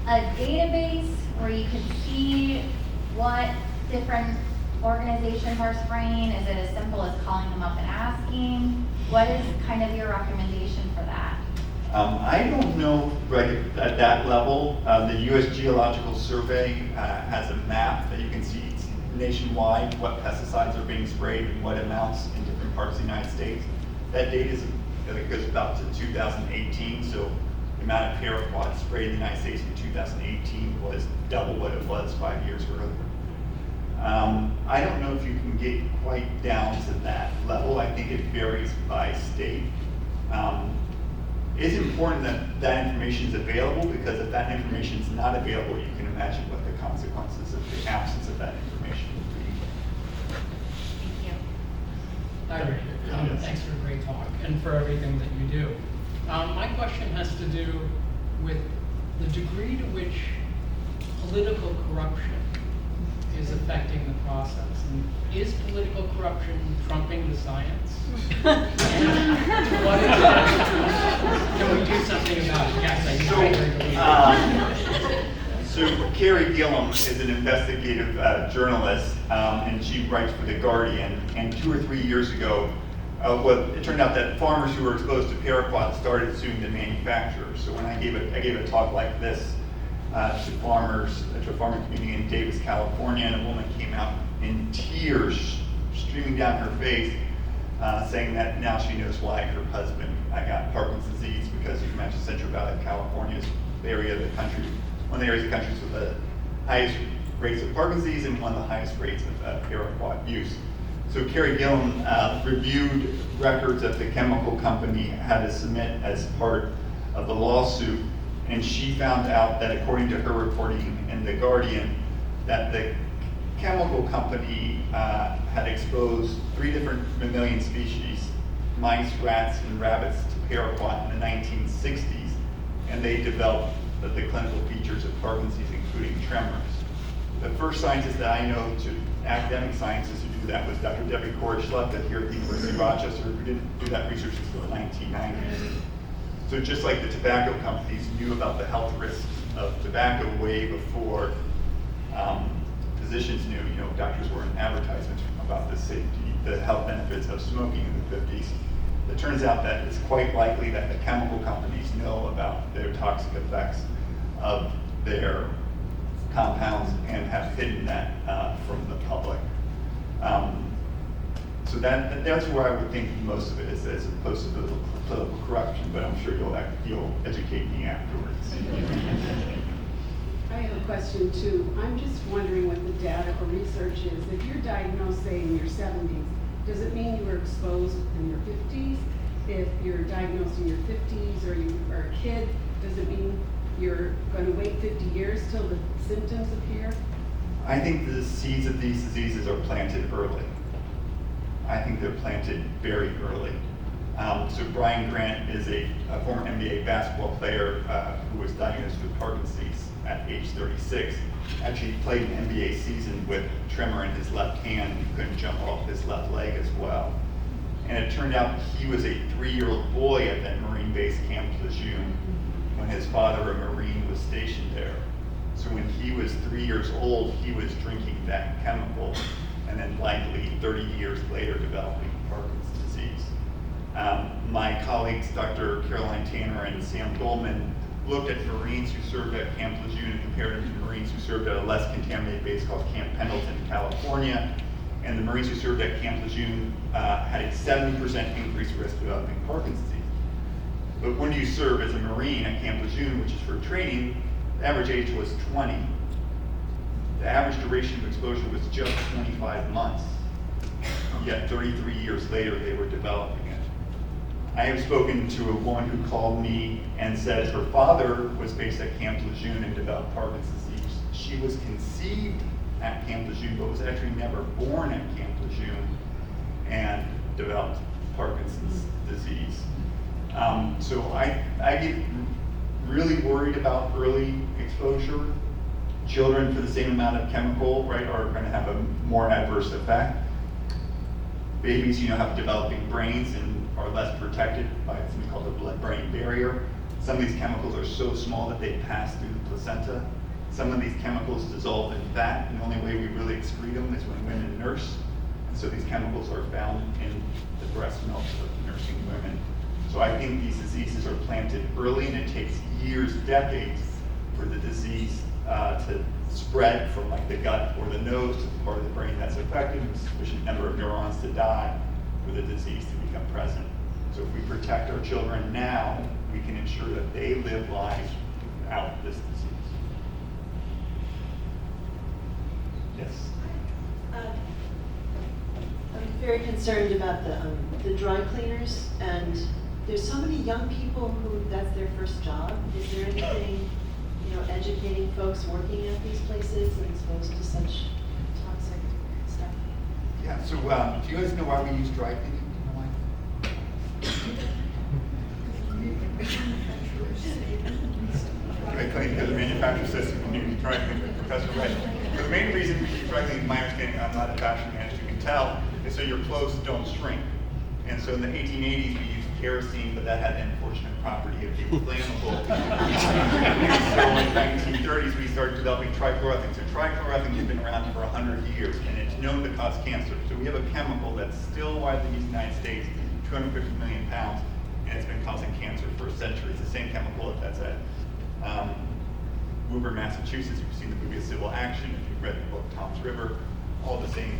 a database where you can see what different organizations are spraying? Is it as simple as calling them up and asking? What is kind of your recommendation for that? I don't know right at that level. The U.S. Geological Survey has a map that you can see nationwide what pesticides are being sprayed and what amounts in different parts of the United States. That data goes about to 2018, so the amount of paraquat sprayed in the United States in 2018 was double what it was 5 years earlier. I don't know if you can get quite down to that level. I think it varies by state. It's important that that information is available, because if that information is not available, you can imagine what the consequences of the absence of that information would Thank you. Hi, Rick. Thanks for a great talk and for everything that you do. My question has to do with the degree to which political corruption is affecting the process. And is political corruption trumping the science? What is it? Can we do something about it? Yes, I agree. So Carrie Gillum is an investigative journalist, and she writes for The Guardian. And 2 or 3 years ago, it turned out that farmers who were exposed to paraquat started suing the manufacturers. So when I gave a talk like this to a farming community in Davis, California, and a woman came out in tears streaming down her face, saying that now she knows why her husband got Parkinson's disease, because you mentioned Central Valley of California is the area of the country, one of the areas of the country with the highest rates of Parkinson's disease and one of the highest rates of paraquat use. So Carrie Gillum reviewed records that the chemical company had to submit as part of the lawsuit, and she found out that, according to her reporting in The Guardian, that the chemical company had exposed 3 different mammalian species, mice, rats, and rabbits, to paraquat in the 1960s, and they developed the clinical features of Parkinson's, including tremors. The first scientist that I know, academic scientists who do that, was Dr. Debbie Korschlep here at the University of Rochester, who didn't do that research until the 1990s. So just like the tobacco companies knew about the health risks of tobacco way before physicians knew, doctors were in advertisements about the safety, the health benefits of smoking in the 50s. It turns out that it's quite likely that the chemical companies know about their toxic effects of their compounds and have hidden that from the public. So that's where I would think most of it is, as opposed to the political corruption, but I'm sure you'll educate me afterwards. I have a question too. I'm just wondering what the data or research is. If you're diagnosed, say, in your 70s, does it mean you were exposed in your 50s? If you're diagnosed in your 50s or you are a kid, does it mean you're going to wait 50 years till the symptoms appear? I think the seeds of these diseases are planted early. I think they're planted very early. So Brian Grant is a former NBA basketball player who was diagnosed with Parkinson's at age 36. Actually played an NBA season with tremor in his left hand. He couldn't jump off his left leg as well. And it turned out he was a 3-year-old boy at that Marine base Camp Lejeune when his father, a Marine, was stationed there. So when he was 3 years old, he was drinking that chemical and then likely 30 years later developing Parkinson's disease. My colleagues, Dr. Caroline Tanner and Sam Goldman, looked at Marines who served at Camp Lejeune and compared them to Marines who served at a less contaminated base called Camp Pendleton, California. And the Marines who served at Camp Lejeune had a 70% increased risk of developing Parkinson's disease. But when you serve as a Marine at Camp Lejeune, which is for training, the average age was 20. The average duration of exposure was just 25 months. Yet 33 years later, they were developing it. I have spoken to a woman who called me and said her father was based at Camp Lejeune and developed Parkinson's disease. She was conceived at Camp Lejeune, but was actually never born at Camp Lejeune and developed Parkinson's disease. So I get really worried about early exposure. Children, for the same amount of chemical, right, are going to have a more adverse effect. Babies, have developing brains and are less protected by something called the blood-brain barrier. Some of these chemicals are so small that they pass through the placenta. Some of these chemicals dissolve in fat, and the only way we really excrete them is when women nurse. And so these chemicals are found in the breast milk of nursing women. So I think these diseases are planted early, and it takes years, decades, for the disease to spread from like the gut or the nose to the part of the brain that's affected, and a sufficient number of neurons to die for the disease to become present. So if we protect our children now, we can ensure that they live lives without this disease. Yes? I'm very concerned about the dry cleaners, and there's so many young people who that's their first job. Is there anything, educating folks working at these places and exposed to such toxic stuff? Yeah, so do you guys know why we use dry cleaning? Dry cleaning because the manufacturer says we need dry cleaning, Professor Red. So the main reason we use dry cleaning, my understanding, I'm not a fashion manager, you can tell, is so your clothes don't shrink. And so in the 1880s, we used kerosene, but that had the unfortunate property of being flammable. So in the 1930s, we started developing trichloroethylene. So trichloroethylene has been around for 100 years, and it's known to cause cancer. So we have a chemical that's still widely used in the United States, 250 million pounds, and it's been causing cancer for centuries. The same chemical that's at Woburn, Massachusetts. If you've seen the movie Civil Action, if you've read the book Tom's River, all the same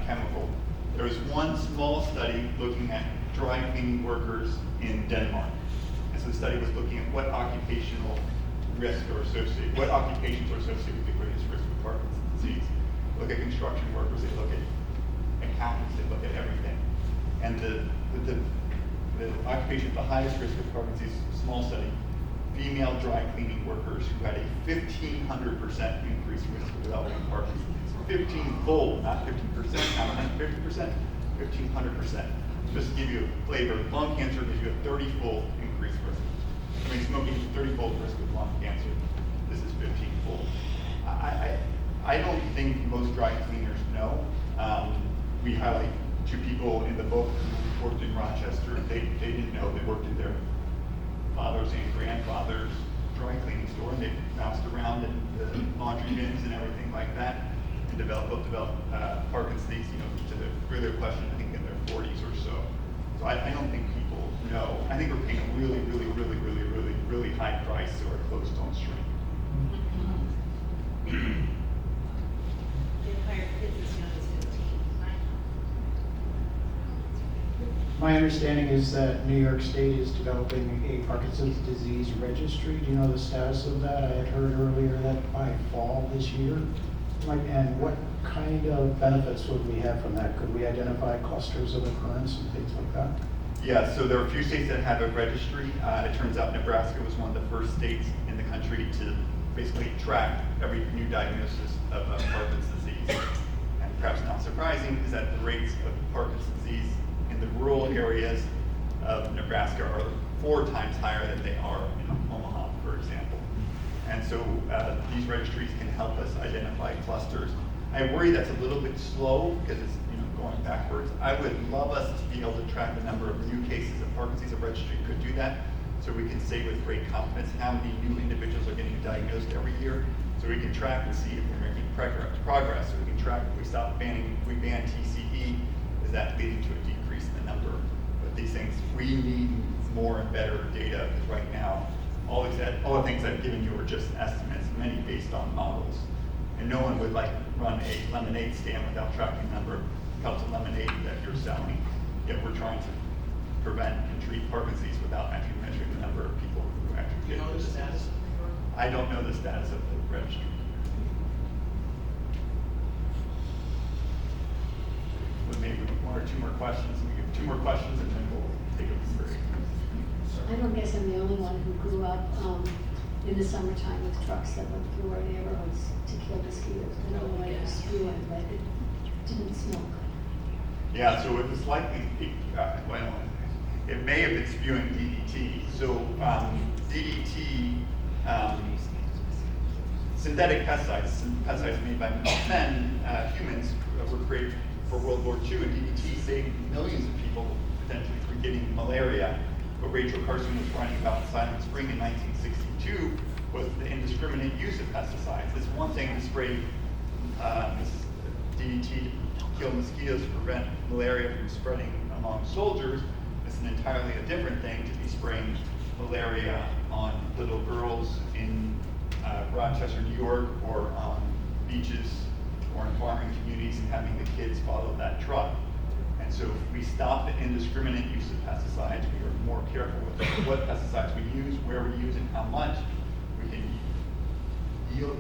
chemical. There was one small study looking at dry cleaning workers in Denmark. And so the study was looking at what occupational risks are associated, what occupations are associated with the greatest risk of Parkinson's disease. Look at construction workers, they look at accountants, they look at everything. And the occupation with the highest risk of Parkinson's, small study, female dry cleaning workers who had a 1,500% increased risk of developing Parkinson's. 15-fold, not 50%, not 150%, 1,500%. Just to give you a flavor, lung cancer gives you a 30-fold increased risk. I mean, smoking is a 30-fold risk of lung cancer. This is 15-fold. I don't think most dry cleaners know. We highlight two people in the book who worked in Rochester. They didn't know. They worked in their father's and grandfather's dry cleaning store, and they bounced around in the laundry bins and everything like that, and developed Parkinson's, to the earlier question, I think in their 40s or so. So I don't think people know. I think we're paying a really, really, really, really, really, really high price so our clothes don't shrink. My understanding is that New York State is developing a Parkinson's disease registry. Do you know the status of that? I had heard earlier that by fall this year. And what kind of benefits would we have from that? Could we identify clusters of occurrence and things like that? Yeah, so there are a few states that have a registry. It turns out Nebraska was one of the first states in the country to basically track every new diagnosis of Parkinson's disease. And perhaps not surprising is that the rates of Parkinson's disease in the rural areas of Nebraska are 4 times higher than they are in Omaha, for example. And so these registries can help us identify clusters. I worry that's a little bit slow because it's going backwards. I would love us to be able to track the number of new cases of Parkinson's. A registry could do that, so we can say with great confidence how many new individuals are getting diagnosed every year, so we can track and see if we're making progress. So we can track if we ban TCE, is that leading to a decrease in the number? But these things, we need more and better data, because right now, all the things I've given you are just estimates, many based on models. And no one would run a lemonade stand without tracking the number of cups of lemonade that you're selling. Yet we're trying to prevent and treat Parkinson's without actually measuring the number of people who actually get the status? I don't know the status of the registry. But maybe 1 or 2 more questions. We have 2 more questions and then we'll take a break. I don't guess I'm the only one who grew up in the summertime with trucks that went through our neighborhoods to kill mosquitoes. I don't know why it was spewing, but it didn't smell good. Yeah, so it was likely, it may have been spewing DDT. So DDT, synthetic pesticides made by men, humans, were created for World War II, and DDT saved millions of people potentially from getting malaria. What Rachel Carson was writing about in Silent Spring in 1962 was the indiscriminate use of pesticides. It's one thing to spray DDT to kill mosquitoes to prevent malaria from spreading among soldiers. It's an entirely a different thing to be spraying malaria on little girls in Rochester, New York, or on beaches or in farming communities and having the kids follow that truck. And so if we stop the indiscriminate use of pesticides, we are more careful with what pesticides we use, where we use, and how much, we can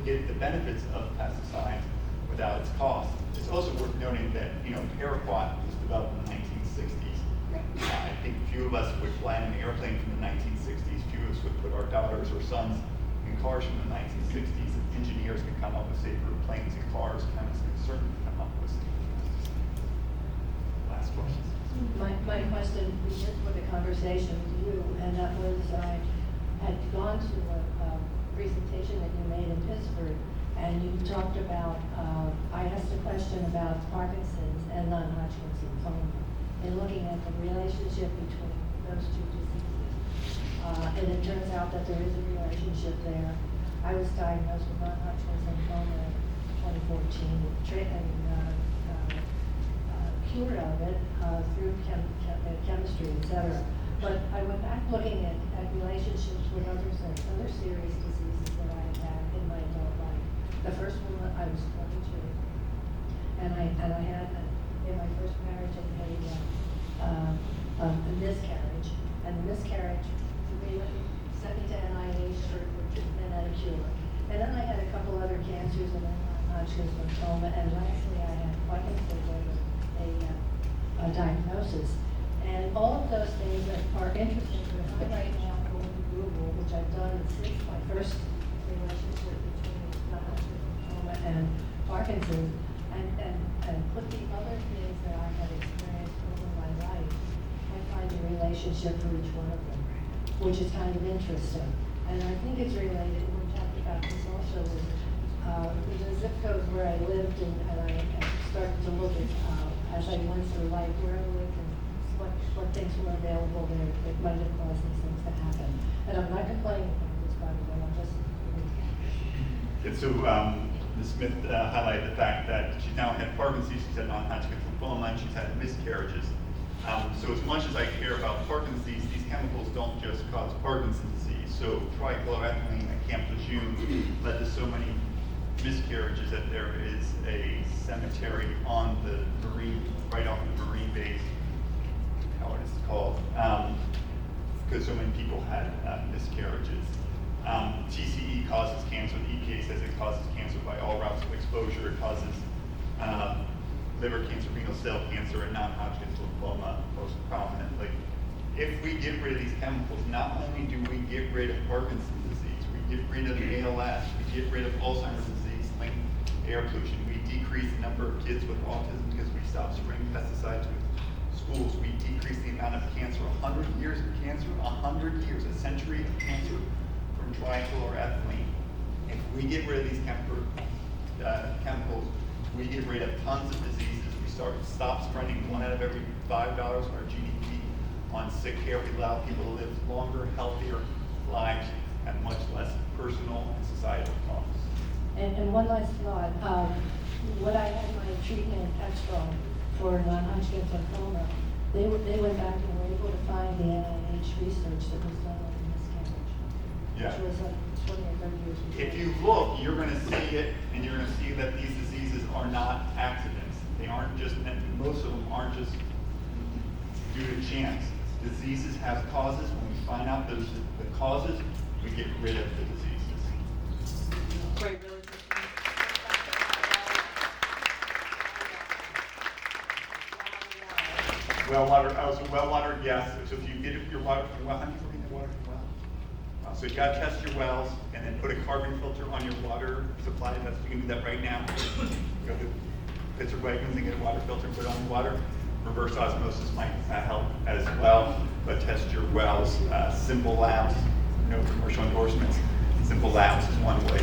get the benefits of pesticides without its cost. It's also worth noting that, paraquat was developed in the 1960s. I think few of us would fly in an airplane from the 1960s. Few of us would put our daughters or sons in cars from the 1960s. Engineers can come up with safer planes and cars. Chemists can certainly come up with safer pesticides. Last question. My question begins with a conversation with you, and that was I had gone to a presentation that you made in Pittsburgh, and you talked about, I asked a question about Parkinson's and non-Hodgkin's lymphoma, and looking at the relationship between those 2 diseases. And it turns out that there is a relationship there. I was diagnosed with non-Hodgkin's lymphoma in 2014, and cured of it through chemistry, et cetera. But I went back looking at relationships with other serious diseases that I had in my adult life. The first one, I was 22, and I had in my first marriage a miscarriage, and the miscarriage sent me to NIH for treatment and a cure. And then I had a couple other cancers, and then non-Hodgkin's lymphoma, and lastly I had Parkinson's, a diagnosis. And all of those things are interesting, but if I right now go into Google, which I've done since my first relationship between non-Hodgkin's lymphoma and Parkinson's, and put the other things that I had experienced over my life, I find a relationship for each one of them, which is kind of interesting. And I think it's related, we talked about this also, with the zip codes where I lived, and I started to look at, as I went through life, where I lived and what things were available there that might have caused these things to happen. And I'm not complaining about this, by the way, I'm just. And so Ms. Smith highlighted the fact that she's now had Parkinson's, she's had non-Hodgkin's lymphoma, and she's had miscarriages. So as much as I care about Parkinson's, these chemicals don't just cause Parkinson's disease. So trichloroethylene at Camp Lejeune led to so many miscarriages that there is a cemetery on the marine, right off the marine base, how it is called, because so many people had miscarriages. TCE causes cancer. The EPA says it causes cancer by all routes of exposure. It causes liver cancer, renal cell cancer, and non-Hodgkin's lymphoma most prominently. If we get rid of these chemicals, not only do we get rid of Parkinson's disease, we get rid of ALS, we get rid of Alzheimer's disease, linked air pollution, we decrease the number of kids with autism because we stop spraying pesticides with schools, we decrease the amount of cancer, 100 years of cancer, 100 years, a century of cancer from trichloroethylene. If we get rid of these chemicals, we get rid of tons of diseases. We stop spending $1 out of every $5 of our GDP on sick care. We allow people to live longer, healthier lives at much less personal and societal costs. And one last thought, when I had my treatment extra for non-Hodgkin's lymphoma, they went back and were able to find the NIH research that was done on miscarriage, Yeah. which was 20 or 30 years before. If you look, you're going to see it, and you're going to see that these diseases are not accidents. They aren't just, most of them aren't just due to chance. Diseases have causes. When we find out the causes, we get rid of the diseases. Great, really. Well water, so well water, yes. So if you get your water from well, how do you get water from well? So you gotta test your wells and then put a carbon filter on your water supply. That's, you can do that right now. Go to Pittsburgh Wegmans and get a water filter and put it on your water. Reverse osmosis might help as well, but test your wells. Simple labs, no commercial endorsements. Simple labs is one way